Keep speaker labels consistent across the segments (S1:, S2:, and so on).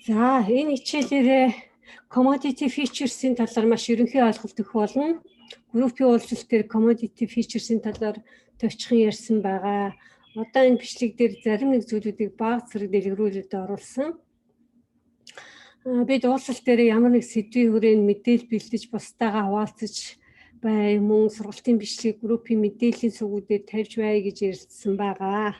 S1: За энэ хичээлээрээ commodity features-ийн талаар маш ерөнхий ойлголт өгөх болно. Группийн уулзалтаар commodity features-ийн талаар товчхон ярьсан байгаа. Одоо энэ бичлэг дээр зарим нэг зүйлүүдийг бага зэрэг дэлгэрүүлэлд оруулсан. Бид уулзалт дээр ямар нэг сэдвийн хүрээнд мэдээлэл бэлдэж бусдаагаа хуваалцаж бай, мөн сургалтын бичлэг группийн мэдээллийн сүгүүдээр тавьж бай гэж ярьсан байгаа.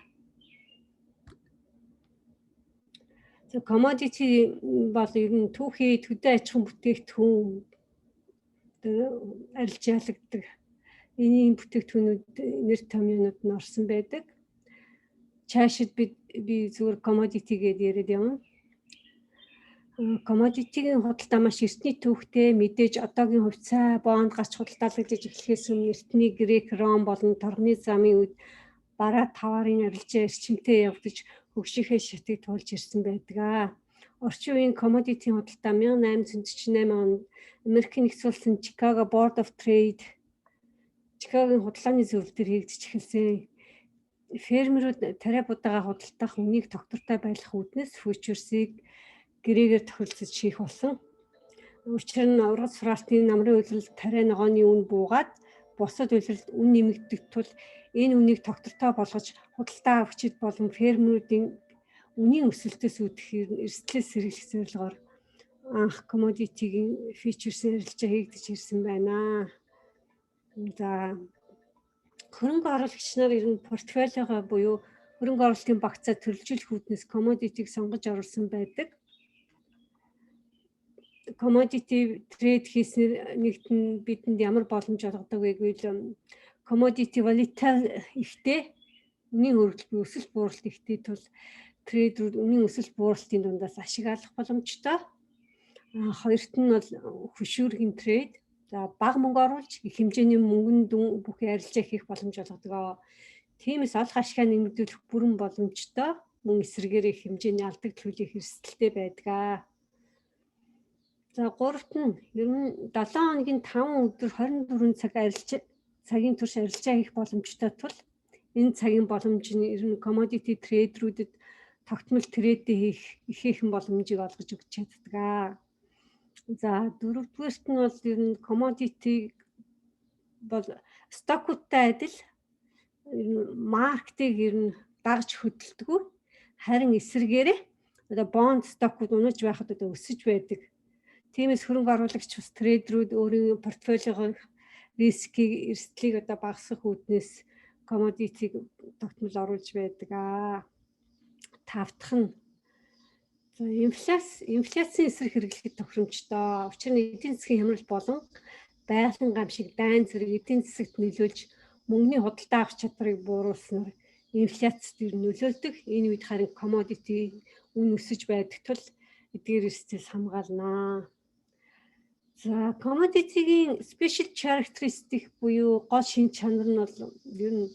S1: Commodity бол ер нь түүхий төдий аж ахуйн бүтээгдэхүүн арилж ялагддаг. Энийн бүтээгдэхүүнүүд нэр томьёонууд нь орсон байдаг. Цаашид би зүгээр commodity гэдээ яриад явна. Commodity-ийн худалдаа маш эртний түүхтэй, мэдээж одоогийн хувьцаа, бонд гарч худалдаалагдаж эхлэхээс өмнө эртний Грек, Ром болон торгоны замын үед бараа таварын арилжаа эрчимтэй явагдаж хөгжихээ шатыг туулж ирсэн байдаг. Орчин үеийн commodity худалдаа 1848 онд Америкийн нэгдсэн улсын Chicago Board of Trade Чикаgoгийн худалдааны зөвлөлтөөр хийгдэж эхэлсэн. Фермерүүд тариа будаага худалдах үнийг тогтвортой байлгах үүднээс фьючерсийг гэрээгээр тохиролцож хийх болсон. Учир нь ургац фраартын намрын үйлрэл тариа ногооны үн буугаад бусад үйлрэлд үн нэмэгдэх тул энэ үнийг тогтвортой болгож худалдаа авагчид болон фермерүүдийн үнийн өсөлтөөс үүдэх эрсдлээс сэргийлэх зорилгоор анх commodity-гийн features-ийн арилжаа хийгдэж ирсэн байна. За хөрөнгө оруулагч нар ер нь портфолиогоо буюу хөрөнгө оруулалтын багцаа төрөлжүүлэх үүднээс commodity-г сонгож оруулсан байдаг. Commodity trade хийснээр нэгтэн бидэнд ямар боломж олгодог вэ гэвэл commodity volatile ихтэй үнийн хөрөлтөнд өсөл бууралт ихтэй тул трейдерүүд үнийн өсөл бууралтын дундаас ашиг алах боломжтой. Хоёрт нь бол хөшүүргийн трейд. За бага мөнгө оруулж их хэмжээний мөнгөнд бүхий арилжаа хийх боломж олгодог. Тиймээс олох ашгаа нэмэгдүүлэх бүрэн боломжтой. Мөн эсрэгээр их хэмжээний алдагдал хүлээх эрсдэлтэй байдаг. За гуравт нь ер нь 7 хоногийн 5 өдөр 24 цаг цагийн турш арилжаа хийх боломжтой тул энэ цагийн боломж нь ер нь commodity трейдерүүдэд тогтмол трейдээ хийх ихээхэн боломжийг олгож өгч чаддаг. За дөрөвдүгээрт нь бол ер нь commodity бол стокуудтай адил маркетыг ер нь дагж хөдөлдөг. Харин эсрэгээрээ одоо бонд стокууд унаж байхад одоо өсөж байдаг. Тиймээс хөрөнгө оруулагч бас трейдерүүд өөрийн портфолиогоо рискийг эрсдлийг одоо багасгах үүднээс commodity-г тогтмол оруулж байдаг. Тавдах нь инфляцийн эсрэг хэрэглэхэд тохиромжтой. Учир нь эдийн засгийн хямрал болон байгалийн гамшиг дайн зэрэг эдийн засагт нөлөөлж мөнгөний худалдаа авах чадварыг бууруулснаар инфляцид нөлөөлдөг. Энэ үед харин commodity үн өсөж байдаг тул эдгээр эрсдлээс хамгаална. За commodity-гийн special characteristic буюу гол шин чанар нь бол ер нь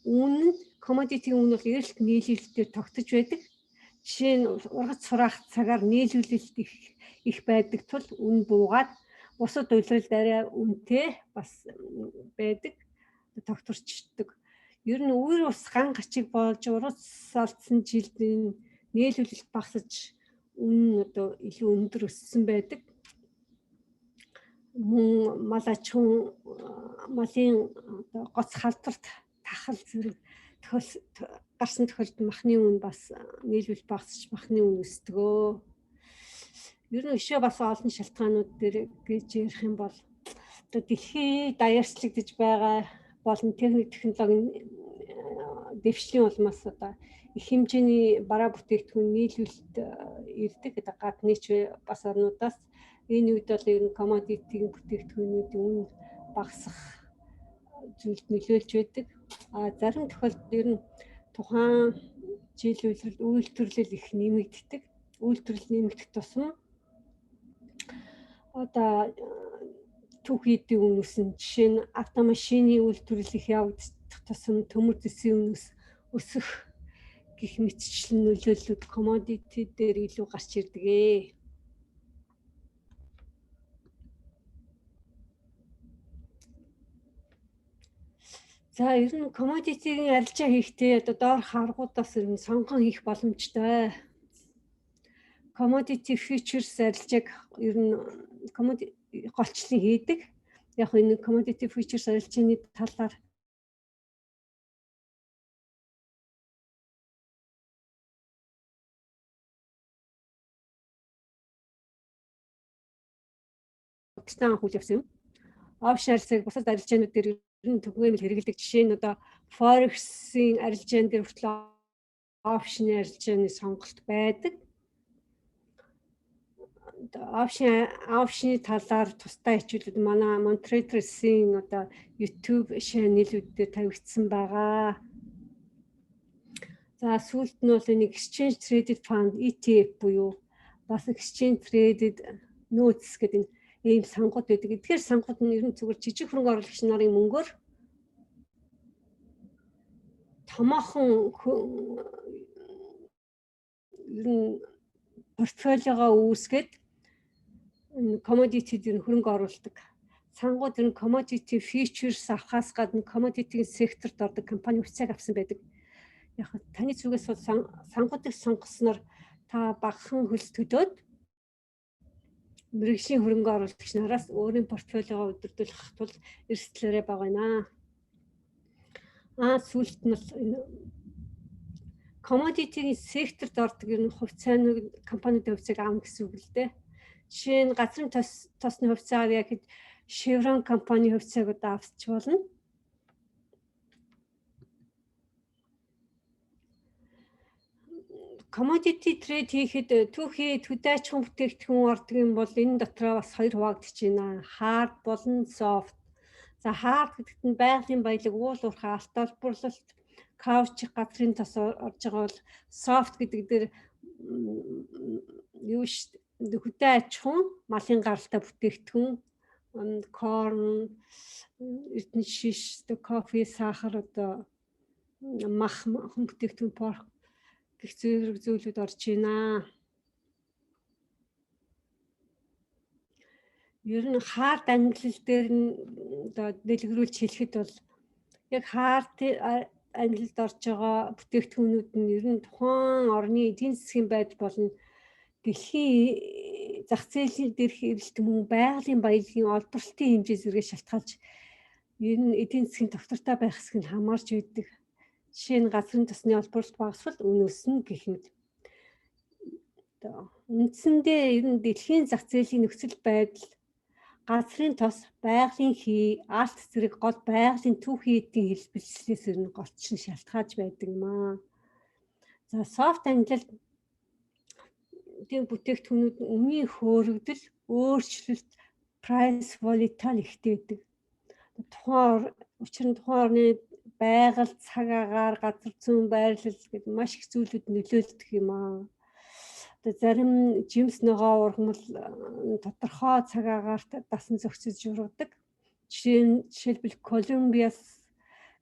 S1: үнэ commodity-гийн үн бол эрэлт нийлүүлэлтээр тогтож байдаг. Жишээ нь ургац сураах цагаар нийлүүлэлт их байдаг тул үн буугаад бусад үйлрэлд арай үнэтэй бас байдаг, тогтворчдөг. Ер нь үер ус ган гачиг болж ургац алдсан жилд нийлүүлэлт багасж үн одоо илүү өндөр өссөн байдаг. Мөн мал аж ахуйн малын гоц халдварт тахал зэрэг гарсан тохиолдолд махны үн бас нийлүүлэлт багасч махны үн өсдөгөө. Ер нь өшөө бас олон шалтгаанууд дээр гэж ярих юм бол одоо дэлхийд даяарчлагдж байгаа болон техник технологийн дэвшлийн улмаас одоо их хэмжээний бараа бүтээгдэхүүн нийлүүлэлт ирдэг. Гадны ч бас орнуудаас энэ үед бол ер нь commodity-ийн бүтээгдэхүүнүүдийн үн багасах зүйлд нөлөөлж байдаг. Зарим тохиолдолд ер нь тухайн жил үйлдвэрлэл их нэмэгддэг. Үйлдвэрлэл нэмэгдэх тусам одоо түүхийдийн үн өснө. Жишээ нь автомашины үйлдвэрлэл их явагдах тусам төмөр зэсийн үн өсөх гэх мэтчлэн нөлөөллүүд commodity дээр илүү гарч ирдэг. За ер нь commodity-гийн арилжаа хийхдээ одоо доор харгуудаас ер нь сонгон хийх боломжтой. commodity futures арилжааг ер нь голчлон хийдэг. Яг энэ commodity futures арилжааны талаар Пакистан хүл явсан юм. Опшн арилжааг бусад арилжаанууд дээр ер нь түгээмэл хэрэгэлдэг. Жишээ нь одоо Forex-ийн арилжаан дээр хүртэл опшны арилжааны сонголт байдаг. Опшны талаар тусдаа хичээлүүд манай Montrader-ийн одоо YouTube channel-үүд дээр тавигдсан байгаа. За сүүлд нь бол нэг Exchange Traded Fund ETF буюу бас Exchange Traded Notes гэдэг ийм сангууд байдаг. Эдгээр сангууд нь ер нь зүгээр жижиг хөрөнгө оруулагч нарын мөнгөөр томоохон ер нь портфолиогоо үүсгээд commodity дээр хөрөнгө оруулдаг. Сангууд ер нь commodity futures авахаас гадна commodity секторт ордог компани хувьцааг авсан байдаг. Яг таны зүгээс бол сангуудыг сонгосноор та багахан хөлс төлөөд мэргэжлийн хөрөнгө оруулагч нараас өөрийн портфолиогоо удирдуулах тул эрсдлээрээ байгаа байна. Сүүлд нь commodity-ийн секторт ордог ер нь хувьцааны компаниудын хувьцааг аавна гэсэн үг л дээ. Жишээ нь газрын тосны хувьцаа авъя гэхэд Chevron компани хувьцааг одоо авч болно. Commodity trade хийхэд түүхий төдий аж ахуйн бүтээгдэхүүн ордог юм бол энэ дотроо бас хоёр хуваагдаж байна. Hard болон soft. За hard гэдэгт нь байгалийн баялаг, уул уурхай, алт олборлолт, couch газрын тос орж байгаа бол soft гэдэг дээр юу шүү дээ. Хөдөө аж ахуйн, малын гаралтай бүтээгдэхүүн, corn, эрдэнэ шиш, кофе, сахар одоо мах бүтээгдэхүүн, порк гэх зэрэг зүйлүүд орж байна. Ер нь hard ангилал дээр нь одоо дэлгэрүүлж хэлэхэд бол яг hard ангилалд орж байгаа бүтээгдэхүүнүүд нь ер нь тухайн орны эдийн засгийн байдал болон дэлхийн зах зээлийн дээрх эрэлт мөн байгалийн баялагын олборлтын хэмжээ зэрэг шалтгаалж ер нь эдийн засгийн тогтвортой байх хэсэг нь хамаарч байдаг. Жишээ нь газрын тосны олборлолт багасвал үнэ өснө гэх мэт. Үндсэндээ ер нь дэлхийн зах зээлийн нөхцөл байдал, газрын тос, байгалийн хий, алт зэрэг гол байгалийн түүхийн эдийн хэлбэлслээс ер нь голчин шалтгаалж байдаг юм аа. За soft ангилал тийм бүтээгдэхүүнүүд үнийн хөөрөгдөл, өөрчлөлт, price volatile ихтэй байдаг. Учир нь тухайн орны байгаль, цаг агаар, газар зүйн байрлал гэдэг маш их зүйлүүд нөлөөлдөг юм аа. Одоо зарим жимс ногоо ургамал тодорхой цаг агаарт дасан зохицож ургадаг. Жишээлбэл Колумбиас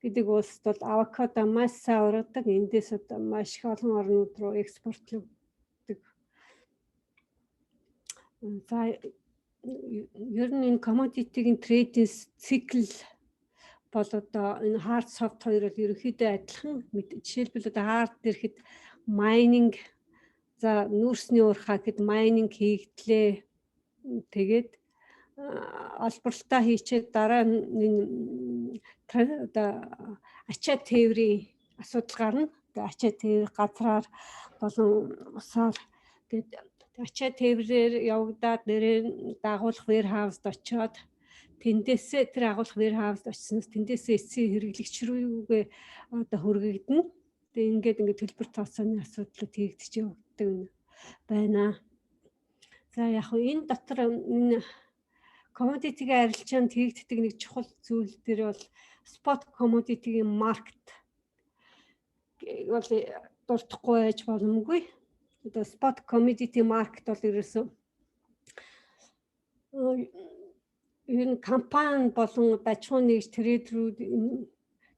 S1: гэдэг улсд бол авокадо маш сайн ургадаг. Эндээс одоо маш их олон орнууд руу экспортлогддог. За ер нь энэ commodity-ийн трейдинг цикл бол одоо энэ hard soft хоёр бол ерөнхийдөө адилхан. Жишээлбэл одоо hard дээрхэд mining, за нүүрсний уурхай гэхэд mining хийгдлээ. Тэгээд олборлолтоо хийчээд дараа нь одоо ачаа тээврийн асуудал гарна. Тэгээд ачаа тээвэр газраар болон усаар тэгээд ачаа тээврээр явагдаад нэрээ дагуулах warehouse-д очиод тэндээсээ тэр агуулах warehouse-д очсноос тэндээсээ эцсийн хэрэглэгч рүүгээ одоо хөргөгдөнө. Тэгээд ингээд төлбөр тооцооны асуудлууд хийгдэж явагддаг байна. За яг энэ дотор энэ commodity-ийн арилжаанд хийгддэг нэг чухал зүйл дээр бол spot commodity-ийн market бол дуртахгүй байж боломгүй. Одоо spot commodity market бол ерөөсөө ер нь компани болон аж ахуйн нэгж трейдерүүд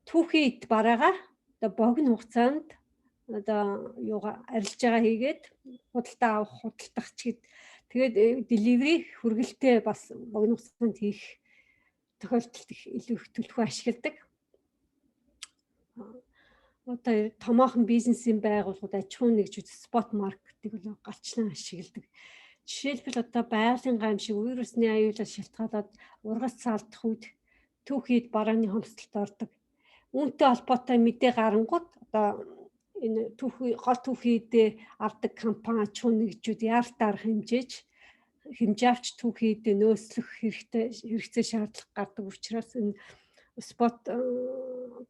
S1: түүхийн эд бараагаа одоо богино хугацаанд одоо юугаа арилжаагаа хийгээд худалдаа авах, худалдах ч гэд тэгээд delivery хүргэлтээ бас богино хугацаанд хийх тохиолдолд илүү их төлхөө ашигладаг. одоо томоохон бизнесийн байгууллагууд аж ахуйн нэгжүүд спот маркетыг бол галчлан ашигладаг. Жишээлбэл одоо байгалийн гамшиг вирусны аюулаас шалтгаалаад ургац алдах үед түүхийд барааны хомсдолд ордог. Үүнтэй холбоотой мэдээ гарангууд одоо энэ гол түүхийдээ авдаг компани аж ахуйн нэгжүүд яаралтай арга хэмжээ авч түүхийдээ нөөцлөх хэрэгцээ шаардлага гардаг учраас энэ спот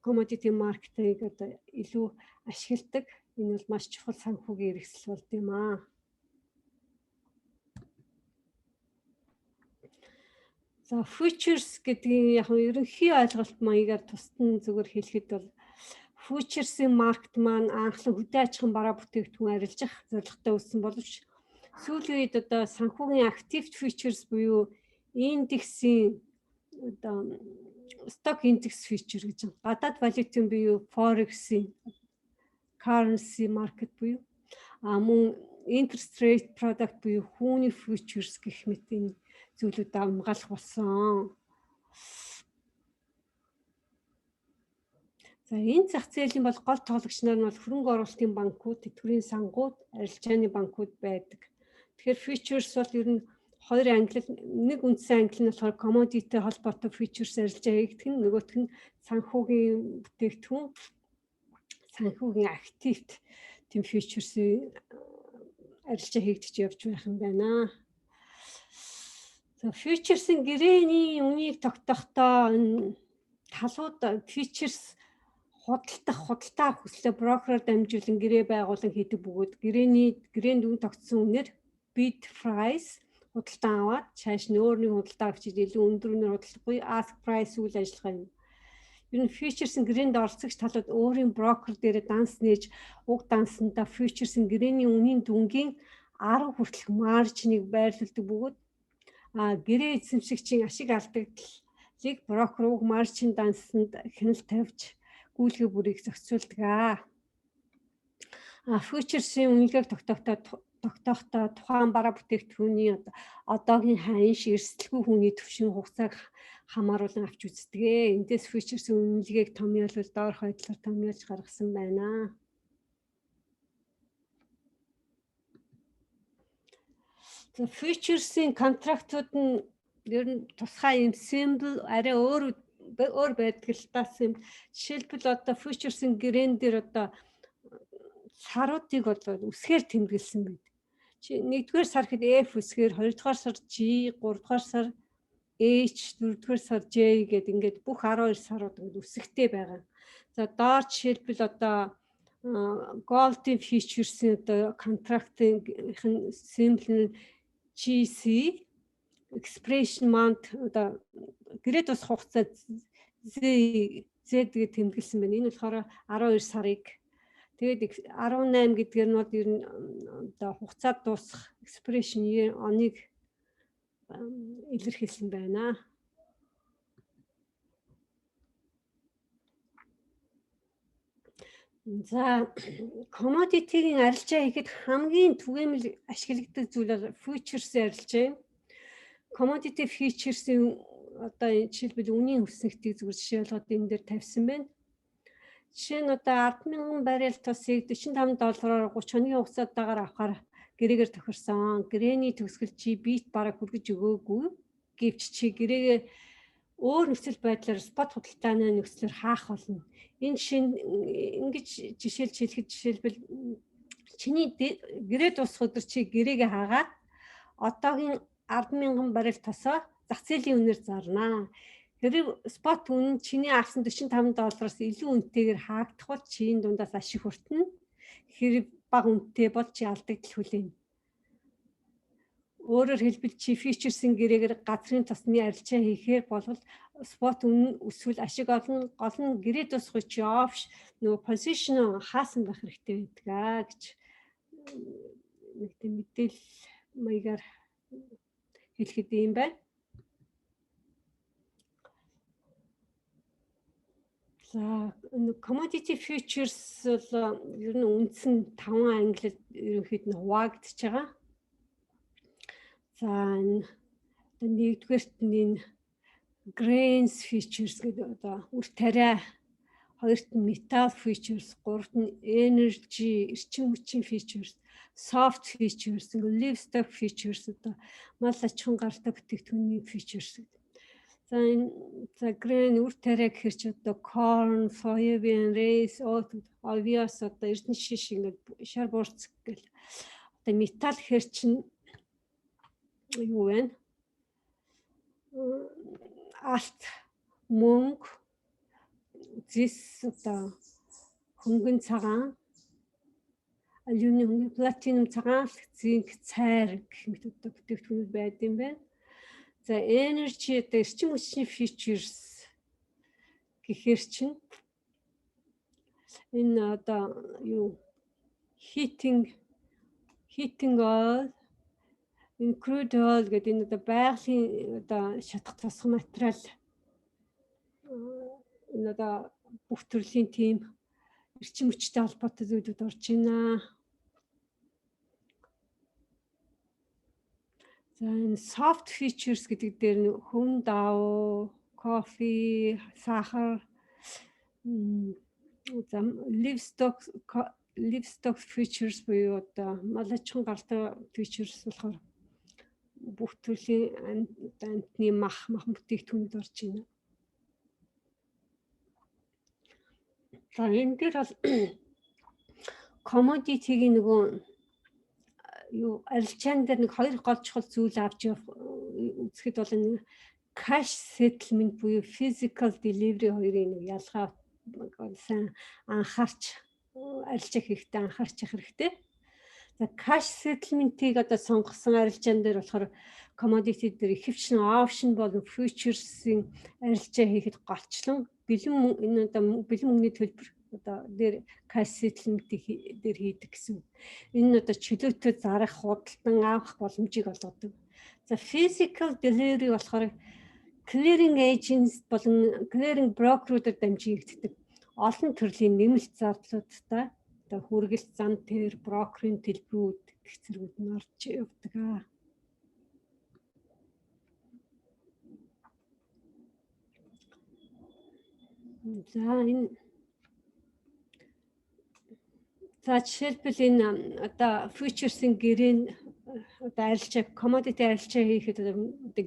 S1: commodity market-ийг одоо илүү ашигладаг. Энэ бол маш чухал санхүүгийн хэрэгсэл болд юм аа. За futures гэдгийг яг ерөнхий ойлголт маягаар тусдан зүгээр хэлэхэд бол futures-ийн маркет маань анхлан хөдөө аж ахуйн бараа бүтээгдэхүүн арилжах зорилготой үүссэн боловч сүүлийн үед одоо санхүүгийн active futures буюу индексийн одоо stock index future гэж гадаад валютын буюу forex-ийн currency market буюу мөн interest rate product буюу хүүний futures гэх мэт энэ зүйлүүд амгаалах болсон. За энэ зах зээлийн бол гол тоглогч нар нь бол хөрөнгө оруулалтын банкуд, тэтгэврийн сангууд, арилжааны банкуд байдаг. Тэгэхээр futures бол ер нь хоёр англи, нэг үндсэн англи нь болохоор commodity холбоотой futures арилжаа хийгдэх нь, нөгөөх нь санхүүгийн бүтээгдэхүүн, санхүүгийн активт тийм futures-ийн арилжаа хийгдэж явж байх юм байна. За futures-ийн гэрээний үнийг тогтохдоо энэ талууд futures худалдаа хүслээ брокероор дамжуулан гэрээ байгуулан хийдэг бөгөөд гэрээнд үн тогтсон үнээр bid price худалдаа аваад цааш нь өөр нэг худалдаа авчид илүү өндөр үнээр худалдахгүй ask price үйл ажиллагаа юм. Ер нь futures-ийн гэрээнд оролцогч талууд өөрийн брокер дээр данс нээж уг дансандаа futures-ийн гэрээний үнийн дүнгийн 10 хүртэлх маржиныг байрлуулдаг бөгөөд гэрээ эзэмшигчийн ашиг алдагдлыг брокер уг маржин дансанд хяналт тавьж гүйлгээ бүрийг зохицуулдаг. Futures-ийн үнэлгээг тогтоохдоо тухайн бараа бүтээгдэхүүний одоогийн ханш эрсдэлгүй хүний төвшин хугацааг хамааруулан авч үздэг. Эндээс futures-ийн үнэлгээг томьёолвол доорх байдлаар томьёолж гаргасан байна. За futures-ийн контрактууд нь ер нь тусгай юм symbol арай өөр байдаг л та. Жишээлбэл одоо futures-ийн гэрээн дээр одоо саруудыг бол үсгээр тэмдэглэсэн байдаг. Нэгдүгээр сар хэд F үсгээр, хоёрдугаар сар G, гуравдугаар сар H, дөрөвдүгээр сар J гэдэг ингээд бүх 12 сарууд ингээд үсэгтэй байгаа. За доор жишээлбэл одоо gold-ийн futures-ийн одоо контрактын symbol нь GC, expiration month одоо гэрээ тус хугацаа Z гэдэг тэмдэглэсэн байна. Энэ болохоор 12 сарыг. Тэгээд 18 гэдгээр нь бол ер нь одоо хугацаа дуусах expiration оныг илэрхийлсэн байна. За commodity-гийн арилжаа хийхэд хамгийн түгээмэл ашигладаг зүйл бол futures-ийн арилжаа юм. Commodity futures-ийн одоо жишээлбэл үнийн өснөгтийг зүгээр жишээ болгоод энэ дээр тавьсан байна. Жишээ нь одоо 10,000 баррел тусыг $45-аар 30 хоногийн хугацаатаагаар авахаар гэрээгээр тохирсон. Гэрээний төгсгөл чи бит бараг хүргэж өгөөгүй. Гэвч чи гэрээгээ өөр нөхцөл байдлаар спот худалдааны нөхцлөөр хаах болно. Энэ ингэж жишээлж хэлэхэд жишээлбэл чиний гэрээ дуусах өдөр чи гэрээгээ хаагаад одоогийн 10,000 баррел тосоо зах зээлийн үнээр зарнаа. Хэрэг спот үн чиний авсан $45-аас илүү үнэтэйгээр хаагдах бол чинь дундаас ашиг хүртэнэ. Хэрэг бага үнэтэй бол чи алдагдал хүлээнэ. Өөрөөр хэлбэл чи futures-ийн гэрээгээр газрын тосны арилжаа хийхээр болвол спот үн эсвэл ашиг олон гол нь гэрээ дуусах чи option нөгөө position хаасан байх хэрэгтэй байдаг гэж нэг тийм мэдээлэл маягаар хэлэхэд юм байна. За commodity futures бол ер нь үндсэн 5 ангилал ерөнхийд нь хуваагдж байгаа. За нэгдүгээрт нь энэ grains futures гэдэг одоо үр тариа хоёрт нь metal features, гуравт нь energy, эрчим хүчийн features, soft features, livestock features одоо мал аж ахуйн гаралтай бүтээгдэхүүний features. За энэ grain үр тариа гэхэр чи одоо corn, soybean, rice, oat, ovios одоо эрдэнэ шиш ингээд шар буурц гэл. Одоо metal гэхэр чин юу вэ? Алт, мөнгө, зис одоо хөнгөн цагаан, алюмиум, платинум цагаан, зинк, цайр гэх мэт одоо бүтээгдэхүүнүүд байд юм байна. За energy одоо эрчим хүчний features гэхэр чин энэ одоо юу heating oil, энэ crude oil гэдэг энэ одоо байгалийн одоо шатах тусах материал энэ одоо бүх төрлийн тийм эрчим хүчтэй холбоотой зүйлүүд орж байна. За энэ soft features гэдэг дээр хүн давуу, кофе, сахар, за livestock features буюу одоо мал аж ахуйн гаралтай features болохоор бүх төрлийн амтны мах бүтээгдэхүүнүүд орж байна. За энэ дээр бол commodity-гийн нөгөө юу арилжаан дээр нэг хоёр гол чухал зүйл авч үзэхэд бол энэ cash settlement буюу physical delivery хоёрын нэг ялгаа сайн анхаарч арилжаа хийхдээ анхаарч явах хэрэгтэй. За cash settlement-ийг одоо сонгосон арилжаан дээр болохоор commodity дээр ихэвчлэн option болон futures-ийн арилжаа хийхэд голчлон энэ одоо бэлэн мөнгөний төлбөр одоо дээр cash settlement дээр хийдэг гэсэн. Энэ одоо чөлөөтэй зарах, худалдан авах боломжийг олгодог. За physical delivery болохоор clearing agents болон clearing broker-уудаар дамжин хийгддэг. Олон төрлийн нэмэлт зардлуудтай одоо хүргэлт зам дээр брокерийн төлбөрүүд гэх зэргүүд нь орж явдаг. За жишээлбэл энэ одоо futures-ийн гэрээн одоо арилжаа commodity арилжаа хийхэд одоо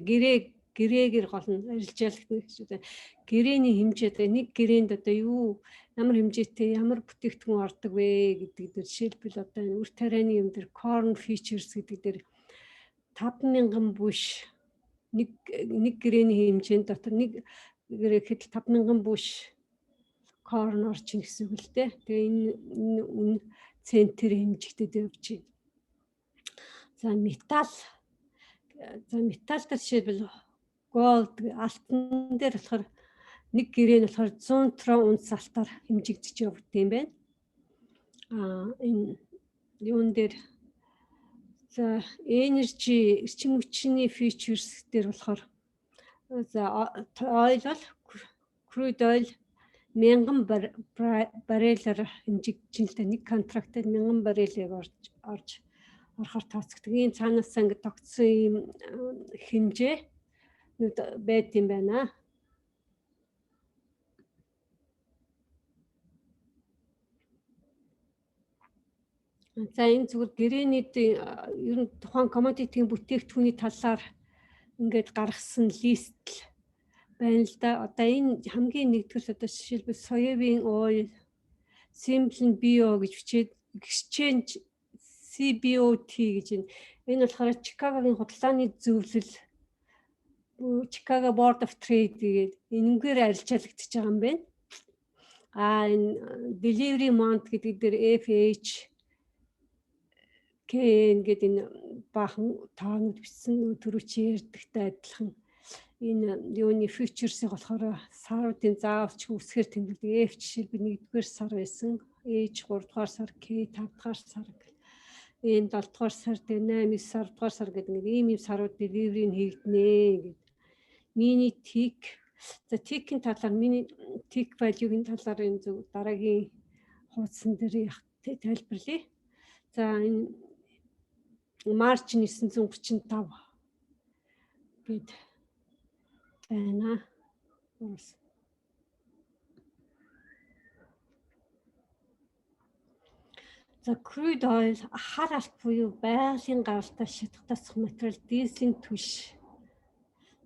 S1: гэрээгээр гол нь арилжаалагдаг гэсэн. Гэрээний хэмжээ одоо нэг гэрээнд одоо юу ямар хэмжээтэй ямар бүтээгдэхүүн ордог вэ гэдэг дээр жишээлбэл одоо энэ үр тарианы юм дээр corn features гэдэг дээр 5,000 буш нэг гэрээний хэмжээнд дотор нэг гэрээ гэхэд 5,000 буш corn орж ийн гэсэн үг л дээ. Тэгээ энэ үн центр хэмжигдэд явж байна. За металл дээр жишээлбэл gold алтан дээр болохоор нэг гэрээ нь болохоор 100 трон унц алтаар хэмжигдэж явдаг юм байна. Энэ юун дээр за energy эрчим хүчний features дээр болохоор за oil бол crude oil 1000 баррелаар хэмжигдэж л да нэг контрактад 1000 баррелыг орж орохоор тооцогддог. Ийм цаанаас ингэ тогтсон ийм хэмжээ байд юм байна. За энэ зүгээр гэрээний ер нь тухайн commodity-ийн бүтээгдэхүүний талаар ингээд гаргасан лист байна л да. Одоо энэ хамгийн нэгдүгээр одоо жишээлбэл soybean oil, simple bio гэж бичээд exchange CBOT гэж энэ болохоор Чикагогийн худалдааны зөвлөл Chicago Board of Trade гэдэг энэгээр арилжаалагдчихж байгаа юм байна. Энэ delivery month гэдэг дээр FH KN гэдэг энэ баахан тоонууд бичсэн төрөчийн ярьдагтай адилхан энэ юуны futures-ийг болохоор саруудын заавалч үсгээр тэмдэглэдэг. F жишээлбэл 1-р сар байсан, H 3-р сар, K 5-р сар гэх. Энэ 7-р сар, 8-9 сар, 10-р сар гэдэг нэг ийм сарууд delivery-г хийгднэ гэдэг. Mini tick. За tick-ийн талаар mini tick value-гийн талаар энэ зөв дараагийн хуудсан дээр тайлбарлая. За энэ маржин 935 гэд байна. За crude oil хар алт буюу байгалийн гаралтай шатах тасах материал дизелийн түлш.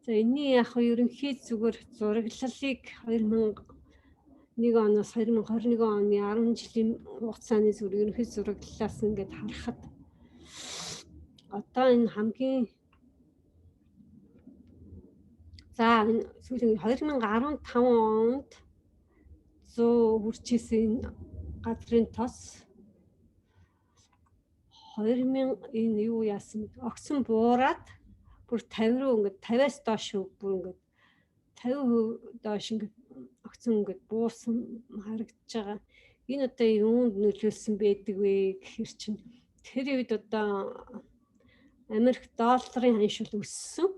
S1: За энэний яг ерөнхий зүгээр зураглалыг 2001 оноос 2021 оны 10 жилийн хугацааны зүгээр ерөнхий зураглалаас ингээд харахад одоо энэ хамгийн за сүүлийн 2015 онд 100 хүрчээсэн газрын тос 2000 энэ юу яасан огцон буураад бүр 50 руу ингээд 50-аас доош бүр ингээд 50% доош ингээд огцон ингээд буусан харагдаж байгаа. Энэ одоо юунд нөлөөлсөн байдаг вэ гэхэр чинь тэр үед одоо Америк долларын ханшил өссөн.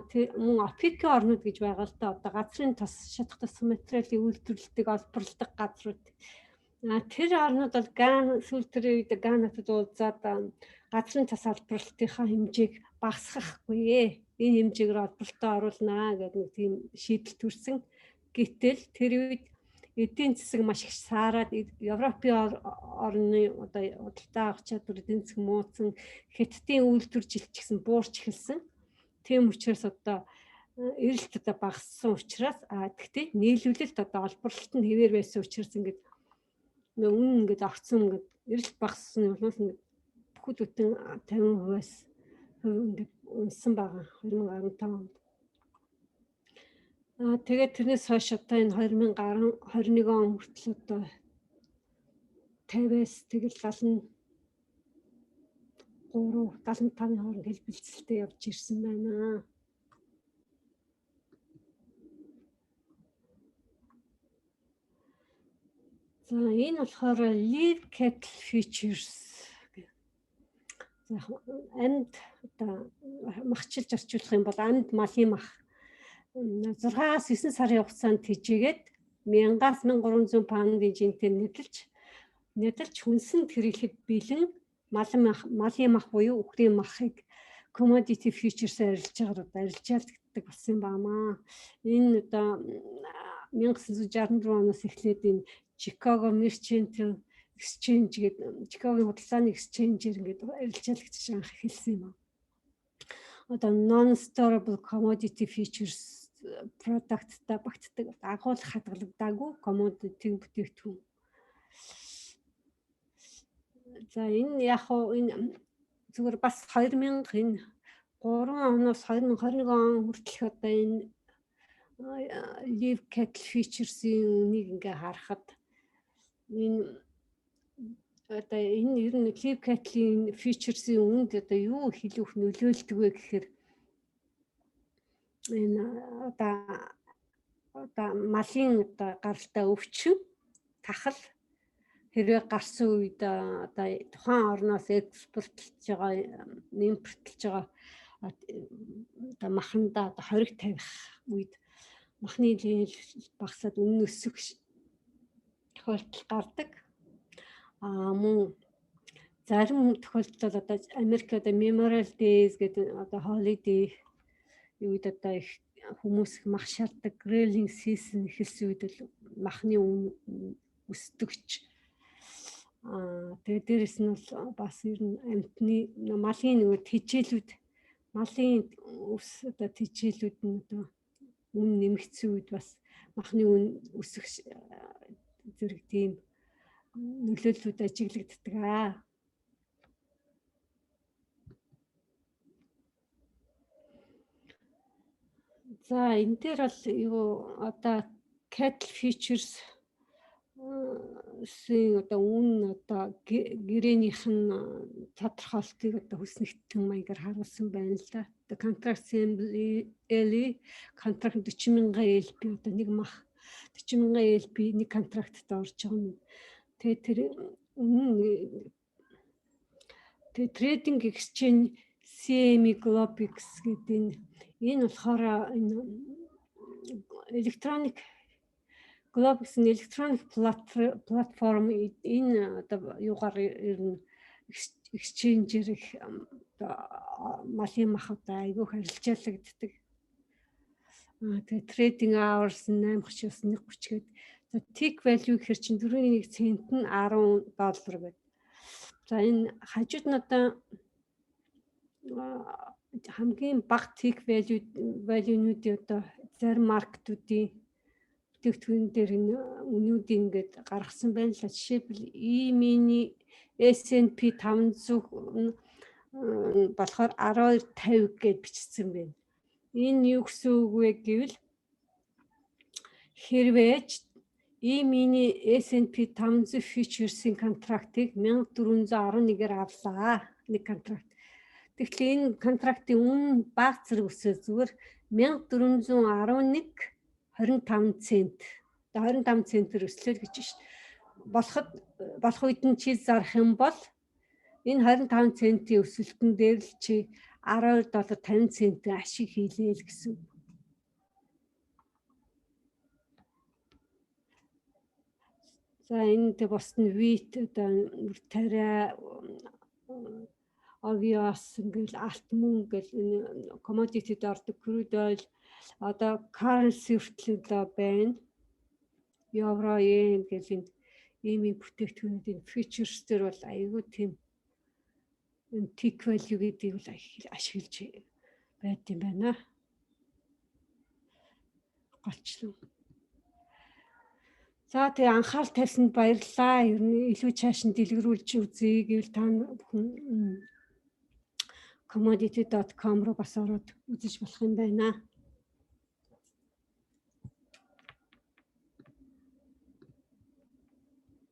S1: Тэр мөн ОПЕК-ийн орнууд гэж байгаа л да одоо газрын тос шатах тасах материалын үйлдвэрлэдэг олборлдог газрууд. Тэр орнууд бол сүүл тэр үед Ганатад уулзаад газрын тос олборлолтынхаа хэмжээг багасгахгүй. Энэ хэмжээгээр олборлолтоо оруулнаа гэдэг нэг тийм шийдэл төрсэн. Гэтэл тэр үед эдийн засаг маш их саарад Европын орны одоо худалдаа авах чадвар эдийн засаг мууцсан, хятадын үйлдвэржилт ч гэсэн буурч эхэлсэн. Тийм учраас одоо эрэлт одоо багассан учраас гэхдээ нийлүүлэлт одоо олборлолт нь хэвээр байсан учраас ингээд үнэ ингээд огцон ингээд эрэлт багассан юм бол бүхэл бүтэн 50%-аас ингээд унсан байгаа 2015 онд. Тэгээд тэрнээс хойш одоо энэ 2021 он хүртэл одоо 50-аас тэгэл 73-75-ын хооронд хэлбэлцэлтэй явж ирсэн байна. За энэ болохоор Live Cattle Futures гэх. За амьд одоо махчилж орчуулах юм бол амьд малын мах 6-аас 9 сарын хугацаанд тэжээгээд 1000-аас 1300 паундын жинтэй нэдэлж хүнсэнд хэрэглэхэд бэлэн малын мах буюу үхрийн махыг commodity futures-аар арилжаалдаг болсон юм баамаа. Энэ одоо 1964 оноос эхлээд энэ Chicago Mercantile Exchange гэдэг Chicago-гийн худалдааны exchange-ээр ингээд арилжаалагдаж анх эхэлсэн юм аа. Одоо non-storable commodity futures product-та багтдаг агуулга хадгалагдаагүй commodity бүтээгдэхүүн. За энэ яг энэ зүгээр бас 2003 оноос 2021 он хүртэлх одоо энэ Live Cattle Futures-ийн үнийг ингээ харахад энэ одоо энэ ер нь Live Cattle-ийн Futures-ийн үнд одоо юу хэлүүх нөлөөлдөг вэ гэхээр энэ одоо малын одоо гаралтай өвчин тахал хэрвээ гарсан үед одоо тухайн орноос экспортлж байгаа импортлж байгаа одоо махандаа одоо хориг тавих үед махны лeel багасаад үнэ өсөх тохиолдол гардаг. Мөн зарим тохиолдолд одоо Америк одоо Memorial Days гэдэг одоо holiday үед одоо их хүмүүс мах шаарддаг grilling season эхэлсэн үед л махны үн өсдөгч. Тэгээд дээрэс нь бол бас ер нь амтны малын нөгөө тэжээлүүд малын өвс одоо тэжээлүүд нь одоо үн нэмэгдсэн үед бас махны үн өсөх зэрэг тийм нөлөөллүүд ажиглагддаг. За энэ дээр бол юу одоо cattle futures одоо үн одоо гэрээнийх нь тодорхойлтыг одоо хүснэгтэн маягаар харуулсан байна л да. Одоо contract assembly, contract 40,000 LP одоо нэг мах 40,000 LP нэг контрактт орж байгаа юм. Тэгээд тэр trading exchange CME Globix гэдэг энэ болохоор энэ electronic Globix нь electronic platform энэ одоо юугаар ер нь exchange-ээр их малын мах одоо айгүйх арилжаалагддаг. Тэгээд trading hours 8:30-аас 1:30 гээд За tick value гэхэр чинь 4-1 цент нь $10 гэдэг. За энэ хажууд нь одоо хамгийн бага tick value-нуудын одоо зарим маркетуудын бүтээгдэхүүн дээр энэ үнүүдийг ингээд гаргасан байна л. Жишээлбэл E-mini S&P 500 болохоор 12.50 гэж бичсэн байна. Энэ юу гэсэн үг вэ гэвэл хэрвээ E-mini S&P 500 futures-ийн контрактыг 1411-ээр авлаа. Нэг контракт. Тэгэхээр энэ контрактын үнэ бага зэрэг өсөө зүгээр 1411.25 цент. Одоо 25 центээр өслөө гэж байна шүү. Болох үед нь чи зарах юм бол энэ 25 центийн өсөлтөн дээр л чи $12.50 ашиг хийлээ л гэсэн. За энэ дэ бос нь wheat одоо тариа obvious ингээл алт мөн гэл энэ commodity-д ордог crude oil одоо currency хүртэл байна. Евро, yen гэл энэ бүтээгдэхүүнүүдийн futures дээр бол айгүй тийм энэ tick value гэдгийг бол ашиглаж байд юм байна. Голчлоо. За тэгээ анхаарал тавьсанд баярлалаа. Ер нь илүү цааш нь дэлгэрүүлж үзье гэвэл та бүхэн commodity.com руу бас ороод үзэж болох юм байна.